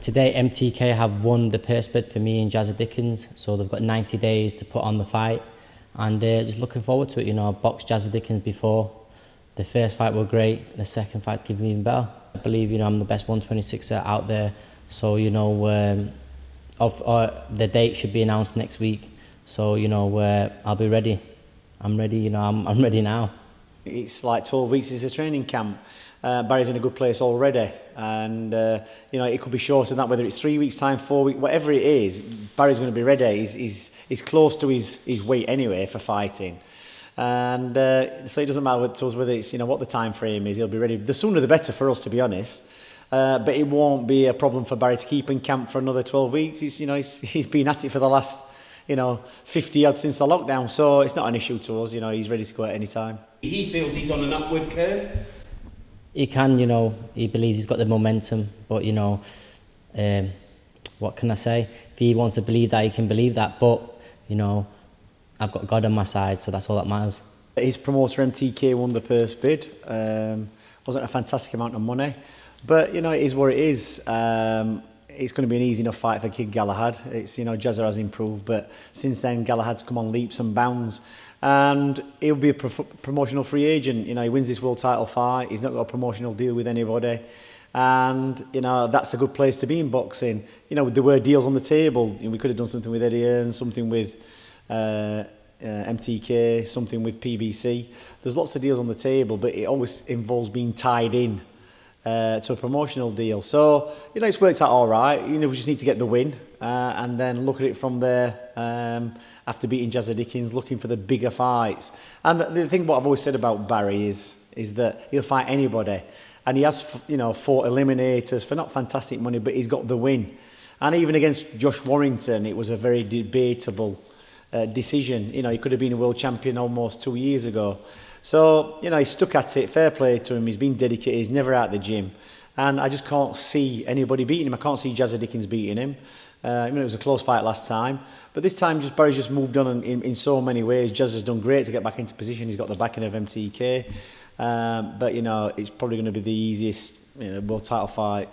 Today, MTK have won the purse bid for me and Jazza Dickens, so they've got 90 days to put on the fight, and just looking forward to it. You know, I boxed Jazza Dickens before. The first fight were great, the second fight's given me even better. I believe, you know, I'm the best 126er out there, so, you know, the date should be announced next week, so, you know, I'll be ready. I'm ready, you know, I'm ready now. It's like 12 weeks is a training camp. Barry's in a good place already, and you know, it could be shorter than that, whether it's 3 weeks time, 4 weeks, whatever it is, Barry's going to be ready. He's close to his weight anyway for fighting, and so it doesn't matter to us whether it's, you know, what the time frame is. He'll be ready. The sooner the better for us, to be honest. But it won't be a problem for Barry to keep in camp for another 12 weeks. He's been at it for the last, you know, 50 odd since the lockdown, so it's not an issue to us. You know, he's ready to go at any time. He feels he's on an upward curve. He can, you know, he believes he's got the momentum, but, you know, what can I say? If he wants to believe that, he can believe that, but, you know, I've got God on my side, so that's all that matters. His promoter MTK won the purse bid. Wasn't a fantastic amount of money, but, you know, it is what it is. It's going to be an easy enough fight for Kid Galahad. It's, you know, Jazza has improved, but since then Galahad's come on leaps and bounds, and he'll be a promotional free agent. You know, he wins this world title fight, he's not got a promotional deal with anybody, and, you know, that's a good place to be in boxing. You know, there were deals on the table. We could have done something with Eddie Hearn, something with MTK, something with PBC. There's lots of deals on the table, but it always involves being tied in to a promotional deal. So, you know, it's worked out all right. You know, we just need to get the win, and then look at it from there. After beating Jazza Dickens, looking for the bigger fights. And the thing what I've always said about Barry is that he'll fight anybody, and he has, you know, fought eliminators for not fantastic money, but he's got the win. And even against Josh Warrington, it was a very debatable decision. You know, he could have been a world champion almost 2 years ago. So, you know, he's stuck at it. Fair play to him. He's been dedicated. He's never out of the gym. And I just can't see anybody beating him. I can't see Jazza Dickens beating him. I mean, it was a close fight last time. But this time, Barry's just moved on in so many ways. Jazza's done great to get back into position. He's got the backing of MTK. But, you know, it's probably going to be the easiest, you know, world title fight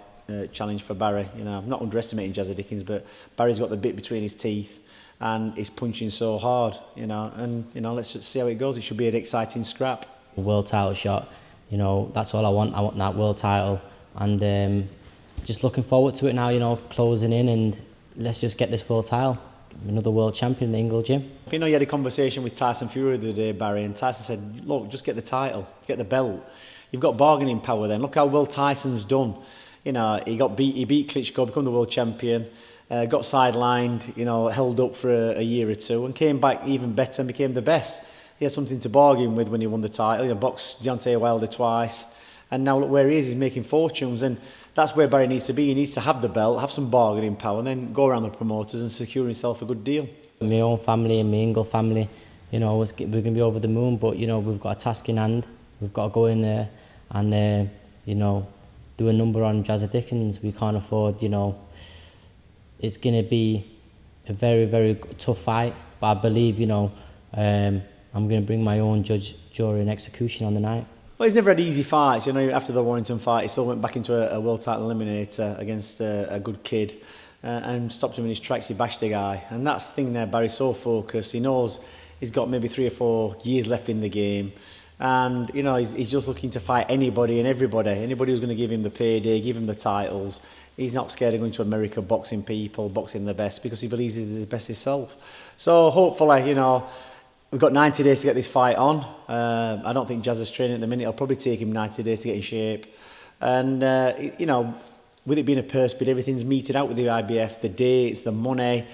challenge for Barry. You know, I'm not underestimating Jazza Dickens, but Barry's got the bit between his teeth, and he's punching so hard, you know, and, you know, let's just see how it goes. It should be an exciting scrap. World title shot, you know, that's all I want. I want that world title, and just looking forward to it now, you know, closing in, and let's just get this world title. Another world champion in the Ingle gym. You know, you had a conversation with Tyson Fury the other day, Barry, and Tyson said, look, just get the title, get the belt. You've got bargaining power then. Look how well Tyson's done. You know, he beat Klitschko, become the world champion. Got sidelined, you know, held up for a year or two, and came back even better and became the best. He had something to bargain with when he won the title. You know, boxed Deontay Wilder twice, and now look where he is. He's making fortunes, and that's where Barry needs to be. He needs to have the belt, have some bargaining power, and then go around the promoters and secure himself a good deal. My own family and my Ingle family, you know, we're going to be over the moon, but, you know, we've got a task in hand. We've got to go in there and, you know, do a number on Jazza Dickens. We can't afford, you know, it's going to be a very, very tough fight, but I believe, you know, I'm going to bring my own judge, jury and execution on the night. Well, he's never had easy fights. You know, after the Warrington fight, he still went back into a world title eliminator against a good kid and stopped him in his tracks. He bashed the guy. And that's the thing there, Barry's so focused. He knows he's got maybe 3 or 4 years left in the game. And, you know, he's just looking to fight anybody and everybody. Anybody who's going to give him the payday, give him the titles. He's not scared of going to America, boxing people, boxing the best, because he believes he's the best himself. So hopefully, you know, we've got 90 days to get this fight on. I don't think Jazza's training at the minute. It'll probably take him 90 days to get in shape. And, you know, with it being a purse bid, everything's meted out with the IBF, the dates, the money,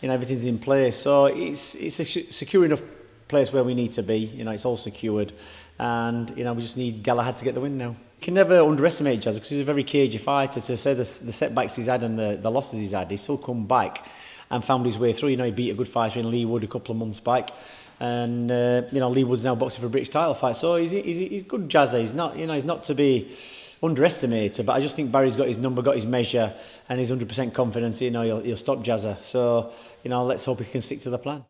you know, everything's in place. So it's a secure enough place where we need to be. You know, it's all secured. And, you know, we just need Galahad to get the win now. You can never underestimate Jazza, because he's a very cagey fighter. To say the setbacks he's had and the losses he's had, he's still come back and found his way through. You know, he beat a good fighter in Lee Wood a couple of months back. And, you know, Lee Wood's now boxing for a British title fight. So he's good Jazza. He's not, you know, he's not to be underestimated. But I just think Barry's got his number, got his measure, and he's 100% confident, you know, he'll stop Jazza. So, you know, let's hope he can stick to the plan.